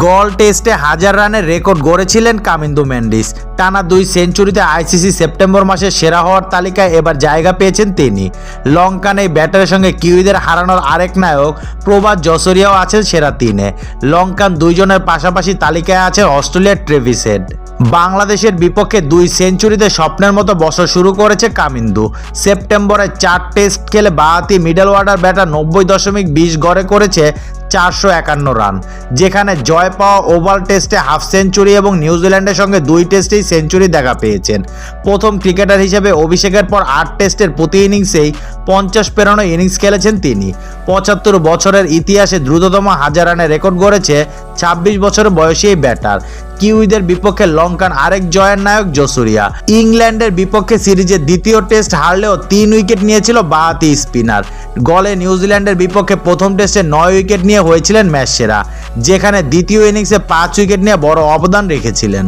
গল টেস্টে 1000 রানের রেকর্ড গড়েছিলেন কামিন্দু মেন্ডিস। টানা 2 সেঞ্চুরিতে আইসিসি সেপ্টেম্বর মাসে সেরা হওয়ার তালিকায় এবার জায়গা পেয়েছেন তিনি। লঙ্কান এই ব্যাটারের সঙ্গে কিউইদের হারানোর আরেক নায়ক প্রভাত জসরিয়াও আছেন সেরা 3-এ। লঙ্কান 2 জনের পাশাপাশি তালিকায় আছে অস্ট্রেলিয়ার ট্রেভিস হেড। বাংলাদেশের বিপক্ষে 2 সেঞ্চুরিতে স্বপ্নের মতো বছর শুরু করেছে কামিন্দু। সেপ্টেম্বরে 4 টেস্ট খেলে বাঁহাতি মিডল অর্ডার ব্যাটার 90.20 গড়ে করেছে 451 রান, যেখানে জয় পাওয়া ওভাল টেস্টে হাফ সেঞ্চুরি এবং নিউজিল্যান্ডের সঙ্গে 2 টেস্টেই সেঞ্চুরি দেখা পেয়েছেন। প্রথম ক্রিকেটার হিসেবে অভিষেকের পর 8 টেস্টের প্রতি ইনিংসেই 50 পেরোনো ইনিংস খেলেছেন তিনি। 75 বছরের ইতিহাসে দ্রুততম 1000 রানের রেকর্ড গড়েছে 26 বছর বয়সী এই ব্যাটার। কিউইদের বিপক্ষে লঙ্কান আরেক জয়ের নায়ক জসুরিয়া। ইংল্যান্ডের বিপক্ষে সিরিজের দ্বিতীয় টেস্ট হারলেও 3 উইকেট নিয়েছিল বাঁহাতি স্পিনার। গলে নিউজিল্যান্ডের বিপক্ষে প্রথম টেস্টে 9 উইকেট নিয়ে হয়েছিলেন ম্যাচ সেরা, যেখানে দ্বিতীয় ইনিংসে 5 উইকেট নিয়ে বড় অবদান রেখেছিলেন।